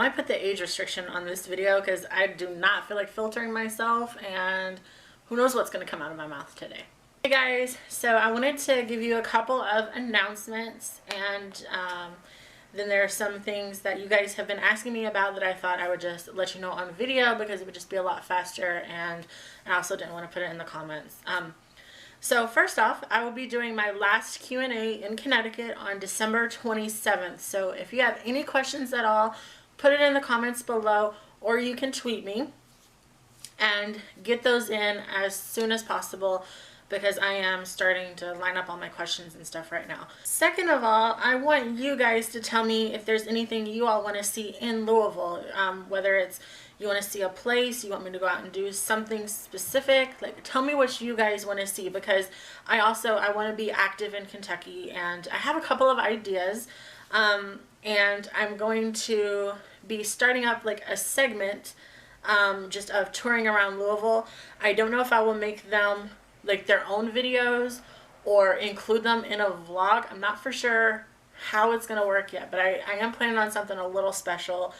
might put the age restriction on this video because I do not feel like filtering myself, and who knows what's going to come out of my mouth today. Hey guys, so I wanted to give you a couple of announcements, and then there are some things that you guys have been asking me about that I thought I would just let you know on video because it would just be a lot faster, and I also didn't want to put it in the comments. So first off, I will be doing my last Q&A in Connecticut on December 27th. So if you have any questions at all, put it in the comments below, or you can tweet me and get those in as soon as possible because I am starting to line up all my questions and stuff right now. Second of all, I want you guys to tell me if there's anything you all want to see in Louisville, whether it's you want to see a place, you want me to go out and do something specific. Like, tell me what you guys want to see, because I want to be active in Kentucky, and I have a couple of ideas, and I'm going to be starting up like a segment just of touring around Louisville. I don't know if I will make them like their own videos or include them in a vlog. I'm not for sure how it's going to work yet, but I am planning on something a little special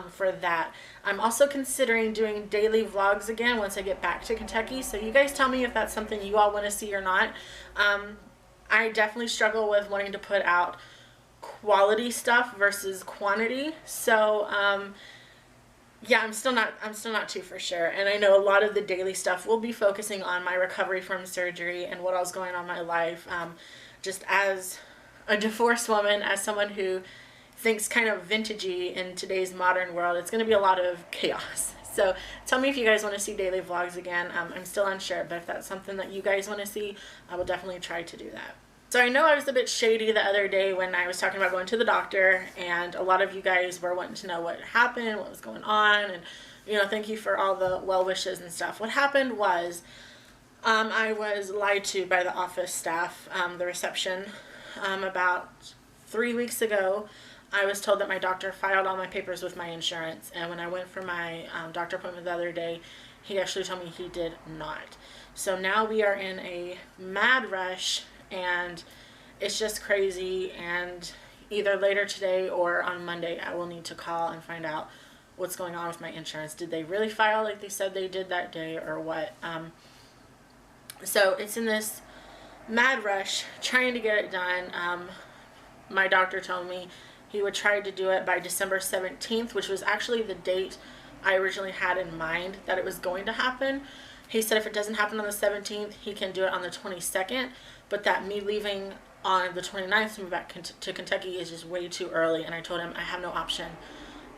for that. I'm also considering doing daily vlogs again once I get back to Kentucky, so you guys tell me if that's something you all want to see or not. I definitely struggle with wanting to put out quality stuff versus quantity, so yeah, I'm still not too for sure. And I know a lot of the daily stuff will be focusing on my recovery from surgery and what else going on in my life, just as a divorced woman, as someone who thinks kind of vintagey in today's modern world. It's going to be a lot of chaos. So tell me if you guys want to see daily vlogs again. I'm still unsure, but if that's something that you guys want to see, I will definitely try to do that. So I know I was a bit shady the other day when I was talking about going to the doctor, and a lot of you guys were wanting to know what happened, what was going on, and thank you for all the well wishes and stuff. What happened was I was lied to by the office staff, the reception, about 3 weeks ago. I was told that my doctor filed all my papers with my insurance, and when I went for my doctor appointment the other day, he actually told me he did not. So now we are in a mad rush, and it's just crazy, and either later today or on Monday I will need to call and find out what's going on with my insurance. Did they really file like they said they did that day, or what? So it's in this mad rush trying to get it done. My doctor told me he would try to do it by December 17th, which was actually the date I originally had in mind that it was going to happen. He said if it doesn't happen on the 17th, he can do it on the 22nd, but that me leaving on the 29th to move back to Kentucky is just way too early, and I told him I have no option.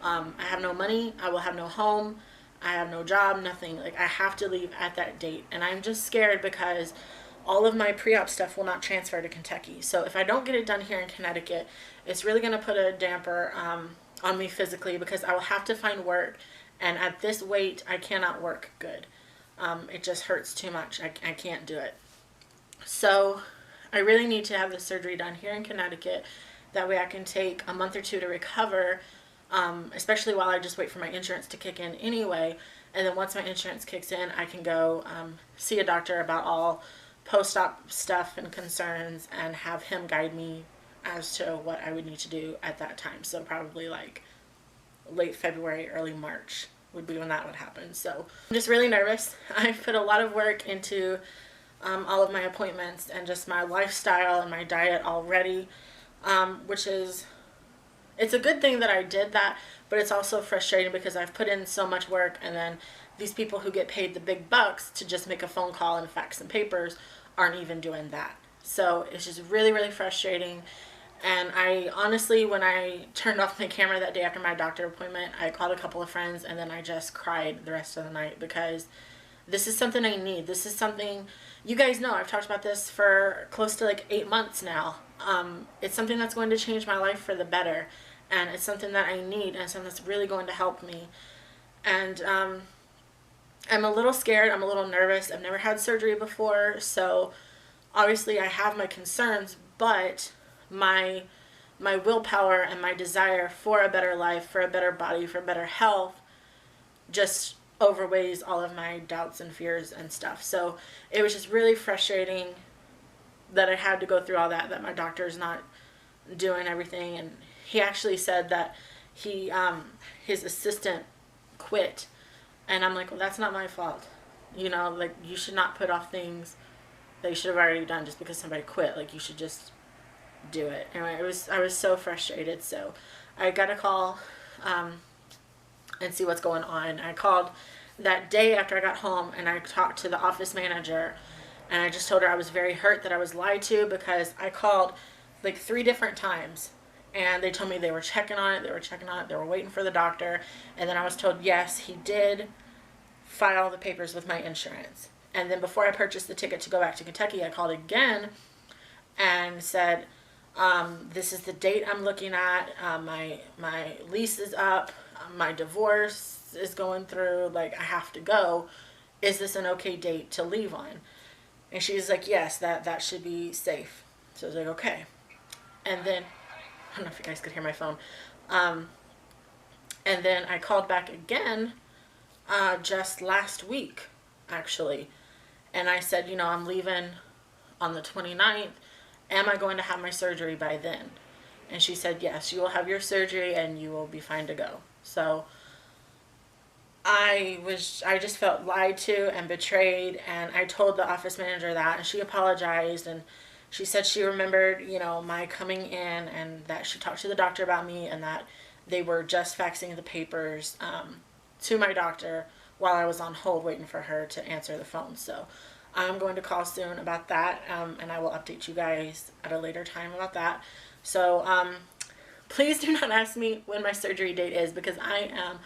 I have no money, I will have no home, I have no job, nothing. Like, I have to leave at that date, and I'm just scared because all of my pre-op stuff will not transfer to Kentucky. So if I don't get it done here in Connecticut, it's really going to put a damper on me physically, because I will have to find work, and at this weight I cannot work good. It just hurts too much. I can't do it. So I really need to have the surgery done here in Connecticut. That way I can take a month or two to recover, especially while I just wait for my insurance to kick in anyway. And then once my insurance kicks in, I can go see a doctor about all post-op stuff and concerns, and have him guide me as to what I would need to do at that time. So probably like late February, early March would be when that would happen. So I'm just really nervous. I've put a lot of work into all of my appointments and just my lifestyle and my diet already, which is, it's a good thing that I did that, but it's also frustrating because I've put in so much work, and then these people who get paid the big bucks to just make a phone call and fax some papers aren't even doing that. So it's just really, really frustrating. And I honestly, when I turned off my camera that day after my doctor appointment, I called a couple of friends, and then I just cried the rest of the night, because this is something I need. This is something, you guys know, I've talked about this for close to like 8 months now. It's something that's going to change my life for the better, and it's something that I need, and something that's really going to help me. And I'm a little scared, I'm a little nervous. I've never had surgery before, so obviously I have my concerns, but my willpower and my desire for a better life, for a better body, for better health just overweighs all of my doubts and fears and stuff. So it was just really frustrating that I had to go through all that my doctor is not doing everything. And he actually said that he his assistant quit, and I'm like, well, that's not my fault. You know, like, you should not put off things that you should have already done just because somebody quit. Like, you should just do it. Anyway, I was so frustrated. So I got a call and see what's going on. I called that day after I got home, and I talked to the office manager, and I just told her I was very hurt that I was lied to, because I called like 3 different times, and they told me they were checking on it, they were waiting for the doctor, and then I was told, yes, he did file the papers with my insurance. And then before I purchased the ticket to go back to Kentucky, I called again and said, this is the date I'm looking at, my lease is up, my divorce is going through, like, I have to go. Is this an okay date to leave on? And she's like, yes, that should be safe. So I was like, okay. And then, I don't know if you guys could hear my phone. And then I called back again just last week, actually. And I said, you know, I'm leaving on the 29th. Am I going to have my surgery by then? And she said, yes, you will have your surgery and you will be fine to go. So I just felt lied to and betrayed, and I told the office manager that, and she apologized, and she said she remembered, you know, my coming in, and that she talked to the doctor about me, and that they were just faxing the papers to my doctor while I was on hold waiting for her to answer the phone. So I'm going to call soon about that, and I will update you guys at a later time about that. So please do not ask me when my surgery date is, because I am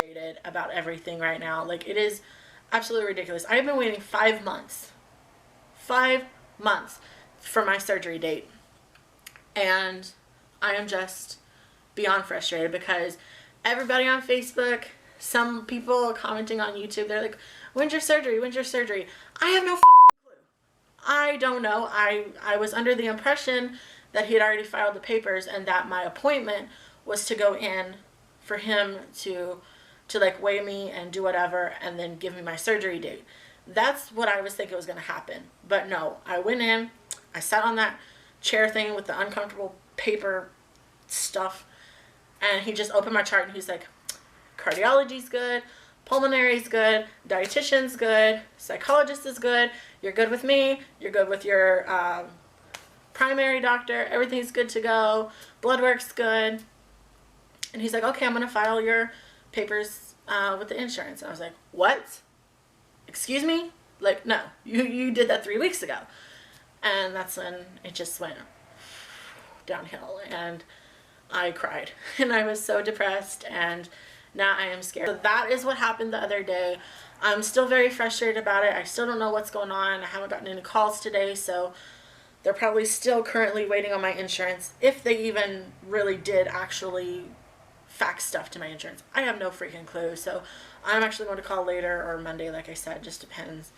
frustrated about everything right now. Like, it is absolutely ridiculous. I've been waiting 5 months. 5 months for my surgery date. And I am just beyond frustrated, because everybody on Facebook, some people commenting on YouTube, they're like, when's your surgery? When's your surgery? I have no clue. I don't know. I was under the impression that he had already filed the papers, and that my appointment was to go in for him to like weigh me and do whatever, and then give me my surgery date. That's what I was thinking was going to happen. But no, I went in, I sat on that chair thing with the uncomfortable paper stuff, and he just opened my chart, and he's like, cardiology's good, pulmonary's good, dietitian's good, psychologist is good, you're good with me, you're good with your primary doctor, everything's good to go, blood work's good. And he's like, okay, I'm going to file your papers with the insurance. And I was like, what? Excuse me? Like, no, you did that 3 weeks ago. And that's when it just went downhill, and I cried, and I was so depressed, and now I am scared. So that is what happened the other day. I'm still very frustrated about it. I still don't know what's going on. I haven't gotten any calls today, so they're probably still currently waiting on my insurance, if they even really did actually fax stuff to my insurance. I have no freaking clue. So I'm actually going to call later, or Monday, like I said, just depends.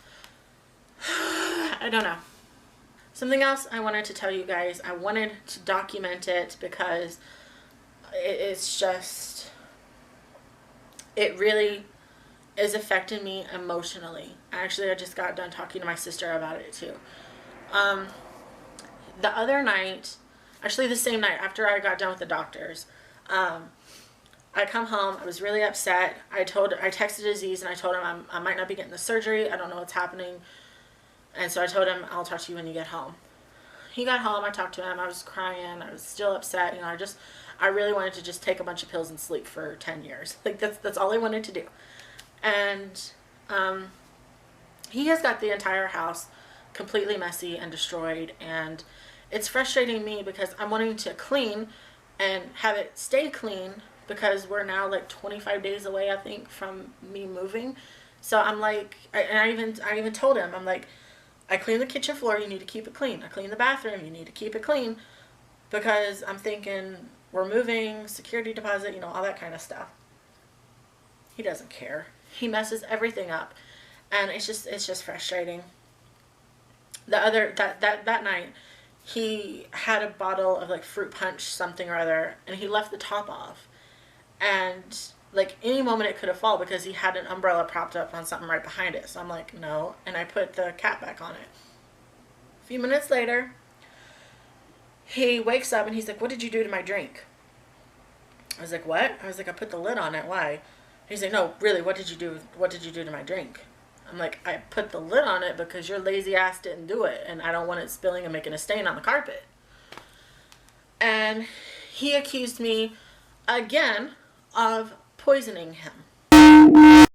I don't know. Something else I wanted to tell you guys, I wanted to document it, because it's just, it really is affecting me emotionally. Actually, I just got done talking to my sister about it too. The other night, actually the same night after I got done with the doctors, I come home, I was really upset. I texted Aziz, and I told him I might not be getting the surgery. I don't know what's happening. And so I told him, I'll talk to you when you get home. He got home, I talked to him, I was crying, I was still upset. You know, I really wanted to just take a bunch of pills and sleep for 10 years. Like, that's all I wanted to do. And he has got the entire house completely messy and destroyed, and it's frustrating me, because I'm wanting to clean and have it stay clean, because we're now like 25 days away, I think, from me moving. So I'm like, I even told him, I'm like, I clean the kitchen floor, you need to keep it clean. I clean the bathroom, you need to keep it clean, because I'm thinking we're moving, security deposit, you know, all that kind of stuff. He doesn't care. He messes everything up, and it's just frustrating. That night, he had a bottle of like fruit punch something or other, and he left the top off, and like any moment it could have fallen, because he had an umbrella propped up on something right behind it. So I'm like, no, and I put the cap back on it. A few minutes later, he wakes up and he's like, what did you do to my drink? I was like, what? I was like, I put the lid on it. Why? He's like, no, really, what did you do? What did you do to my drink? I'm like, I put the lid on it because your lazy ass didn't do it, and I don't want it spilling and making a stain on the carpet. And he accused me again of poisoning him.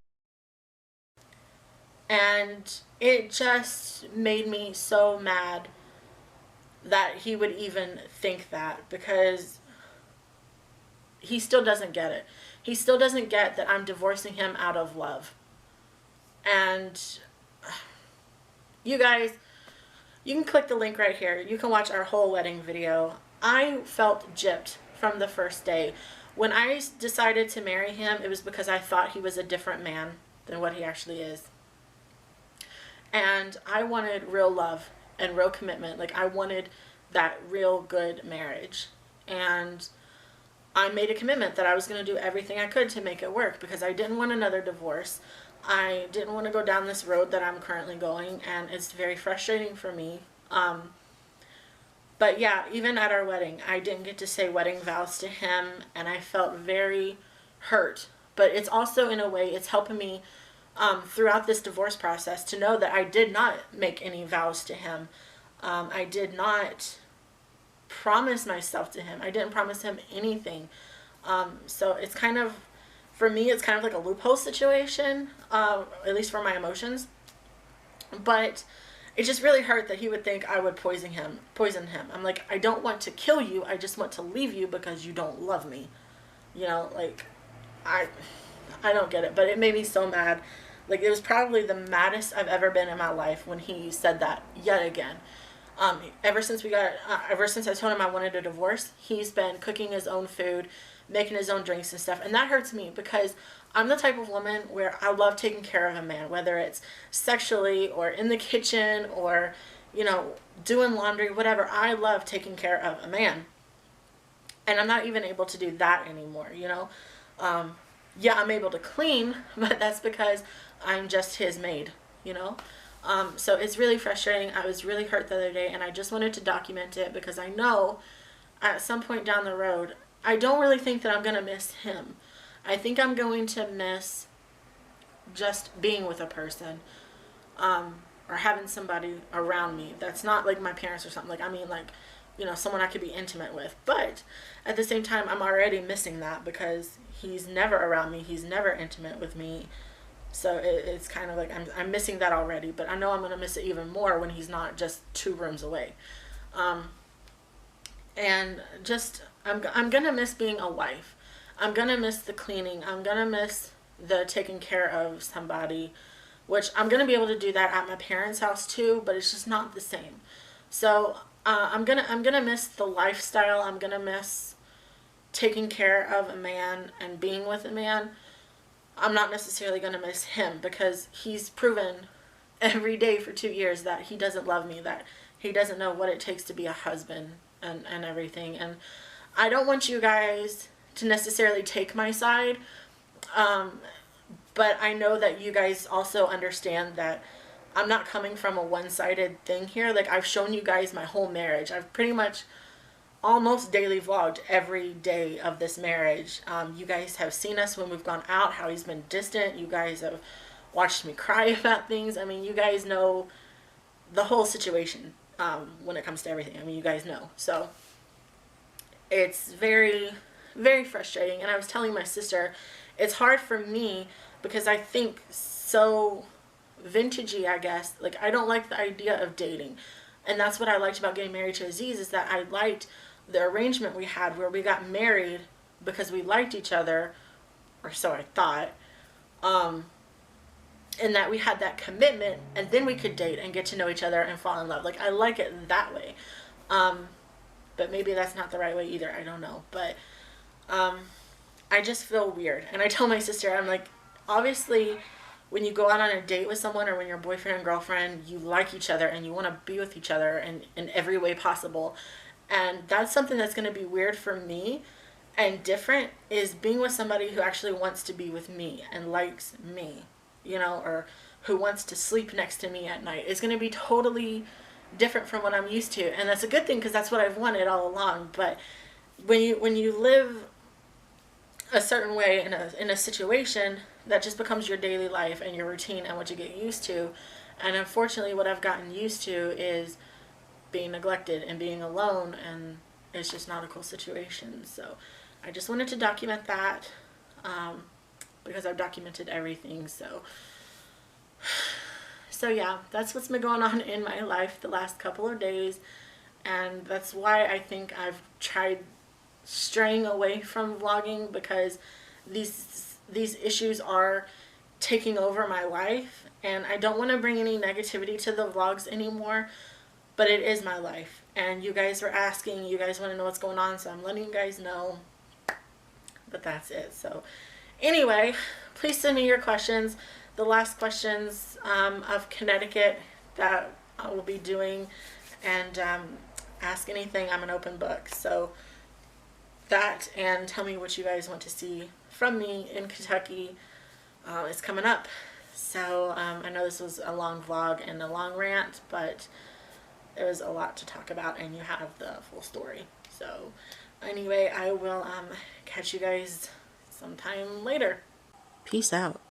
And it just made me so mad that he would even think that, because he still doesn't get it. He still doesn't get that I'm divorcing him out of love. And you guys, you can click the link right here. You can watch our whole wedding video. I felt gypped from the first day. When I decided to marry him, it was because I thought he was a different man than what he actually is. And I wanted real love and real commitment. Like, I wanted that real good marriage. And I made a commitment that I was going to do everything I could to make it work, because I didn't want another divorce. I didn't want to go down this road that I'm currently going, and it's very frustrating for me. But yeah, even at our wedding, I didn't get to say wedding vows to him, and I felt very hurt. But it's also, in a way, it's helping me throughout this divorce process to know that I did not make any vows to him. I did not promise myself to him. I didn't promise him anything. So it's kind of, for me, it's kind of like a loophole situation, at least for my emotions. But it just really hurt that he would think I would poison him. I'm like, I don't want to kill you. I just want to leave you because you don't love me. You know, like, I don't get it. But it made me so mad. Like, it was probably the maddest I've ever been in my life when he said that yet again. Ever since I told him I wanted a divorce, he's been cooking his own food, making his own drinks and stuff. And that hurts me, because I'm the type of woman where I love taking care of a man, whether it's sexually or in the kitchen or, you know, doing laundry, whatever. I love taking care of a man. And I'm not even able to do that anymore, you know. Yeah, I'm able to clean, but that's because I'm just his maid, you know. So it's really frustrating. I was really hurt the other day, and I just wanted to document it, because I know at some point down the road, I don't really think that I'm going to miss him. I think I'm going to miss just being with a person, or having somebody around me that's not like my parents or something. Like, I mean, like, you know, someone I could be intimate with. But at the same time, I'm already missing that, because he's never around me. He's never intimate with me. So it's kind of like I'm missing that already. But I know I'm going to miss it even more when he's not just 2 rooms away. And just, I'm going to miss being a wife. I'm going to miss the cleaning. I'm going to miss the taking care of somebody, which I'm going to be able to do that at my parents' house too, but it's just not the same. So I'm gonna miss the lifestyle. I'm gonna miss taking care of a man and being with a man. I'm not necessarily gonna miss him, because he's proven every day for 2 years that he doesn't love me, that he doesn't know what it takes to be a husband and everything. And I don't want you guys to necessarily take my side, but I know that you guys also understand that I'm not coming from a one-sided thing here. Like, I've shown you guys my whole marriage. I've pretty much almost daily vlogged every day of this marriage. You guys have seen us when we've gone out, how he's been distant. You guys have watched me cry about things. I mean, you guys know the whole situation when it comes to everything. I mean, you guys know. So it's very, very frustrating. And I was telling my sister, it's hard for me because I think so vintagey, I guess. Like, I don't like the idea of dating. And that's what I liked about getting married to Aziz, is that I liked the arrangement we had where we got married because we liked each other, or so I thought, and that we had that commitment, and then we could date and get to know each other and fall in love. Like, I like it that way. But maybe that's not the right way either. I don't know. But I just feel weird. And I tell my sister, I'm like, obviously, when you go out on a date with someone, or when you're boyfriend and girlfriend, you like each other and you want to be with each other in every way possible. And that's something that's going to be weird for me and different, is being with somebody who actually wants to be with me and likes me, you know, or who wants to sleep next to me at night. It's going to be totally different from what I'm used to. And that's a good thing, because that's what I've wanted all along. But when you live a certain way in a situation, that just becomes your daily life and your routine and what you get used to. And unfortunately, what I've gotten used to is being neglected and being alone, and it's just not a cool situation. So I just wanted to document that, because I've documented everything. So yeah, that's what's been going on in my life the last couple of days, and that's why I think I've tried straying away from vlogging, because these issues are taking over my life, and I don't want to bring any negativity to the vlogs anymore, but it is my life, and you guys are asking, you guys want to know what's going on, so I'm letting you guys know. But that's it. So anyway, please send me your questions, the last questions of Connecticut that I will be doing, and ask anything. I'm an open book. So that, and tell me what you guys want to see from me in Kentucky is coming up. So I know this was a long vlog and a long rant, but there was a lot to talk about, and you have the full story. So anyway, I will catch you guys sometime later. Peace out.